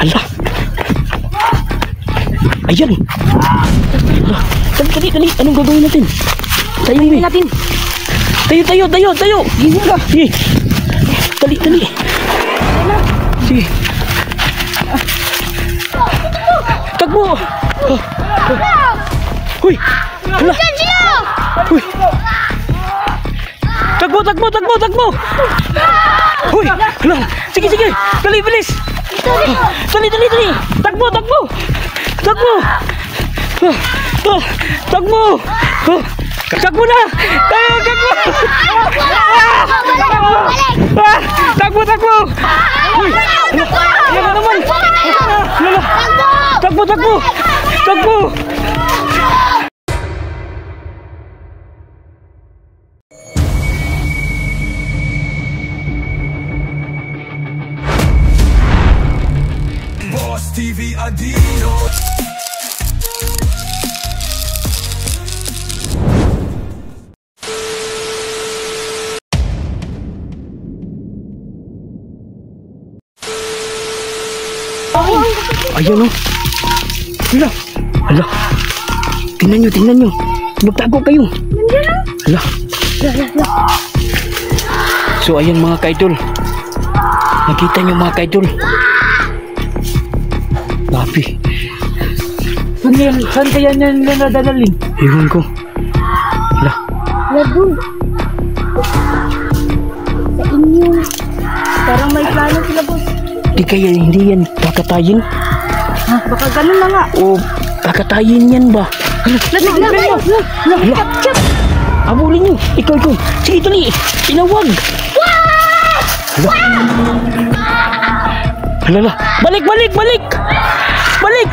Hala. Ayan. Hala. Dali. Anong gagawin natin? Tayo natin. Tayo. Gising ka. Sige. Dali. Sige. Takbo. Huy. Hala. Huy. Takbo. Huy. Hala. Sige. Dali, bilis. Dali. Takbo. Takbo na. Takbo. Huy. Ano naman? Takbo. Boss TV Adino. Ayan o. Hala. Tingnan nyo. Magtago kayo. Hala. So ayan mga kaidol. Nakita nyo mga kaidol. Papi. Saan kaya niya nadadalhin? Ewan ko. Hala. Doon. Sa inyo. Parang may plano sila, boss. Hindi yan kakatayin. Ha? Baka ganun na nga. O kakatayin yan ba? Hala. Abulin nyo. Ikaw. Sige, dali. Tinawag. Hala. Balik.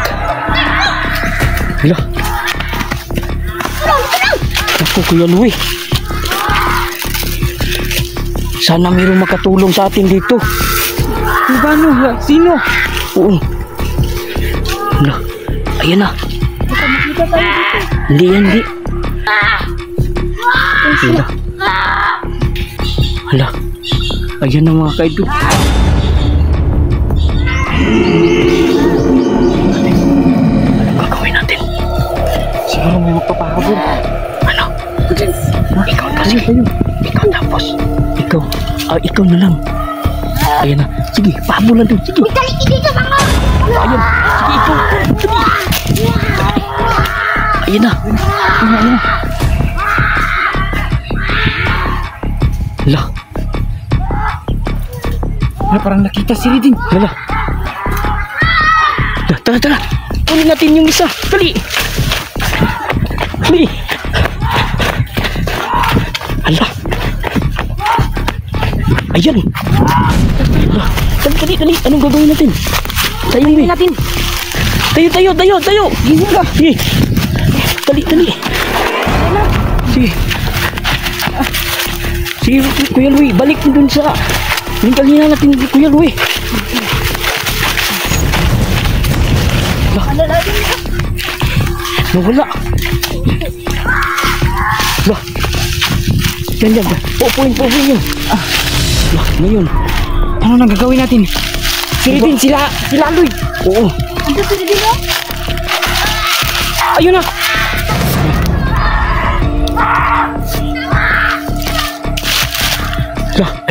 Hala. Ako, Kuya Louie. Sana mayroong makatulong sa atin dito. Paano? Sino? Oo. Hala. Ayan na. Hindi. Hala. Ayan na mga kaidol. Anong gagawin natin? Siguro may magpapahabol. Ano? Ikaw kasi. Ikaw tapos. Ikaw na lang. Ayan na. Sige, pahabulan doon. Sige. Dali, dito mga. Ayan. Sige, ikaw. Ayan na. Hala. Parang nakita si Ridin. Hala. Tara. Kunin natin yung isa. Dali. Hala. Ayan. Hala. Dali. Anong gagawin natin? Tayo natin. Tayo. Gising ka. Sige. Dali. Sige, Kuya Louie. Balik dun sa... Hintalin na natin, Kuya Louie. Nawala. Yan. Pupuin yun. Ngayon. Ano nang gagawin natin? Si Ridin, sila Aloy. Oo. Ando si Ridin, no? Ayun na.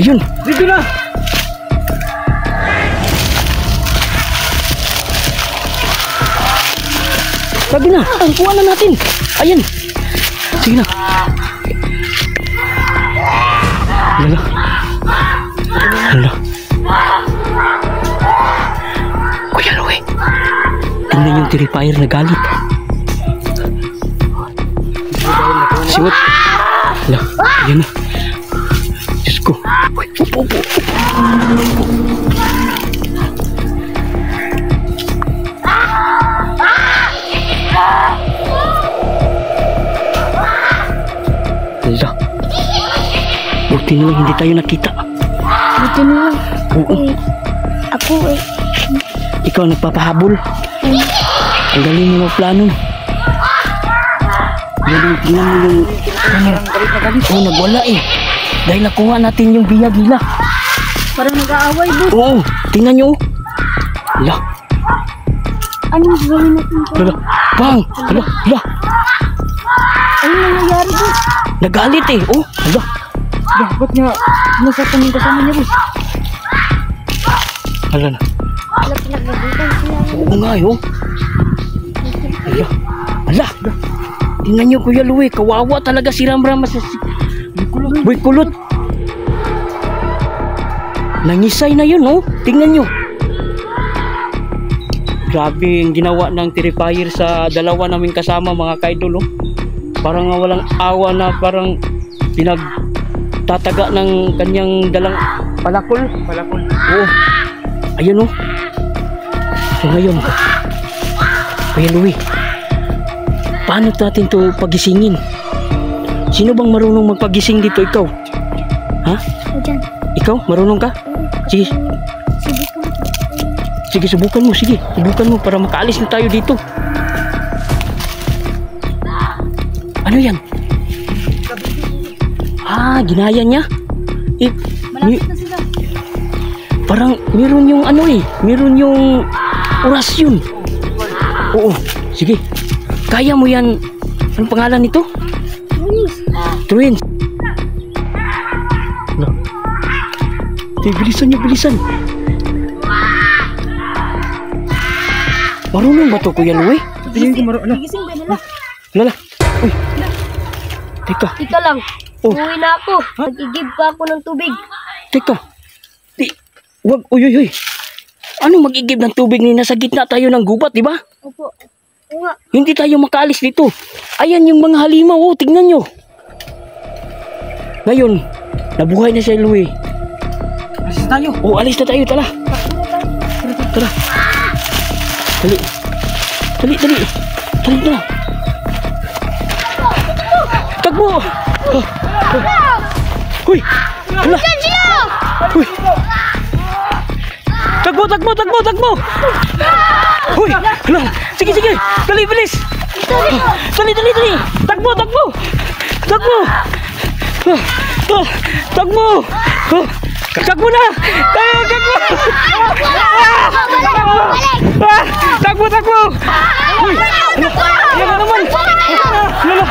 Ayun. Dito na. Lagi na. Ang kuha na natin. Ayan. Sige na. Hala. Kuya Louie. Tingnan yung terrifier na galit. Siwat. Hala. Ayan na. Diyos ko. Upo. Hala. Buti na lang hindi tayo nakita. Buti na lang. Oo. Ako Ikaw nagpapahabol. Ang galing mo plano. Tingnan mo yung... Oo, nagwala eh. Dahil nakuha natin yung biyag nila. parang nag-aaway, boss. Oo, tingnan nyo. Hala, Anong gawin natin? Hala, bang! Hala, hala. Anong nangyayari, boss? Nagalit eh. Oh, hala. Ba't nga nasaktan yung kasama niya, boss? Hala na. Wala pinagbabutan siya. Oo nga eh, oh. Hala. Hala. Tingnan niyo, Kuya Louie. Kawawa talaga si Ramram. Boy kulot. Nangisay na yun, oh. Tingnan niyo. Grabe yung ginawa ng terrifier sa dalawa naming kasama, mga kaidol, oh. Parang walang awa na, parang pinagtataga ng kanyang dalang palakol. Palakol. Oo. Ayun, oh. So ngayon, Kuya Louie, paano natin to pagisingin? Sino bang marunong magpagising dito? Ikaw? Ha? O dyan. Ikaw? Marunong ka? Sige. Sige, subukan mo. Sige, subukan mo para makaalis na tayo dito. Ano yan? Ah, ginaya niya? Malapit na sila. Parang meron yung ano eh. Meron yung orasyon. Oo, sige. Kaya mo yan. Anong pangalan nito? Twins. No. Bilisan niyo, bilisan. Marunong ba to, Kuya Louie? Tingin ko marunong. Gigising ba nila? Lala. Uy. Teka, Ika lang. Oh. Uwi na ako. Mag-igib pa ako ng tubig. teka. Wag, uy, uy, uy. Ano mag-igib ng tubig ni nasa gitna tayo ng gubat, di ba? Opo. Oo nga. Hindi tayo makaalis dito. Ayan yung mga halimaw, oh, tingnan nyo. Ngayon, nabuhay na si Louie. Alis tayo. Oh, alis na tayo, tala. Tara. Dali. Dali, dali. Dali na. Takbo! Uy! Hala! Uy! Takbo, takbo, takbo, takbo! Uy! Hala! Sige, sige! Dali, bilis! Dali, dali, dali! Takbo, takbo! Takbo! Takbo! Takbo na! Takbo! Takbo, takbo! Uy! Ano na naman? Lala!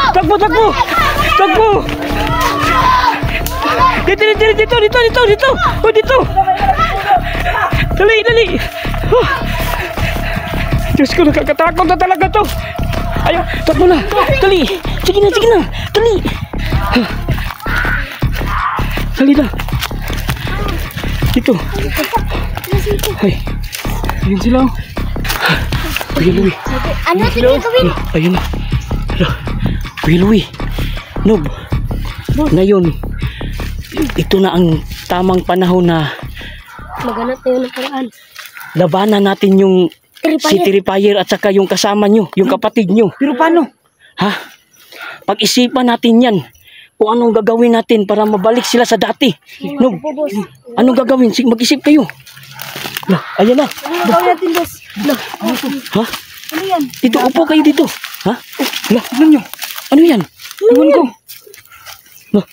Takbo, takbo! Takbo! Dito, dito, dito, dito, dito, dito! Oh, dito! Dali, dali! Oh. Diyos ko, nakakatakot na talaga to! Ayaw, takbo na! Dali! Sige na, sige na! Dali! Dali na! Dito! Ay! Ayun sila. Kuya Louie! Ano natin gagawin? Ayun na! Hala! Kuya Louie! Nob! Ngayon, ito na ang tamang panahon na Maghanap tayo ng paraan. labanan natin yung si Terrifier at saka yung kasama nyo, yung kapatid nyo. Pero paano? Ha? Pag-isipan natin yan kung anong gagawin natin para mabalik sila sa dati. Nob, Opo, boss. anong gagawin? Sige, mag-isip kayo. Lah, ayan na. Ano gagawin natin, boss? Ha? Ano yan? Dito, upo kayo dito. Ha? Lah, Tignan nyo. ano yan? Iwan ko. Lah,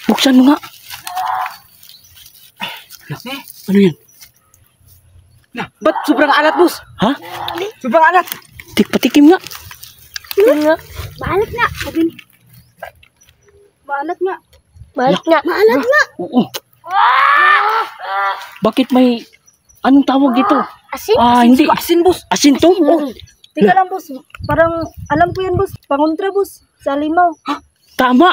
buksan mo nga. Lah, ano yan? Na, ba't sobrang alat, boss? Ha? Sobrang alat. Patikim nga. Ano nga? Maalat nga. Maalat nga. Maalat nga. Maalat nga. Oo. Bakit may anong tawag dito? Asin? Ah, hindi. Asin, boss. Asin to? Oh, Teka lang, boss. Parang alam ko yan, boss. Pangontra, boss. Sa limaw. tama.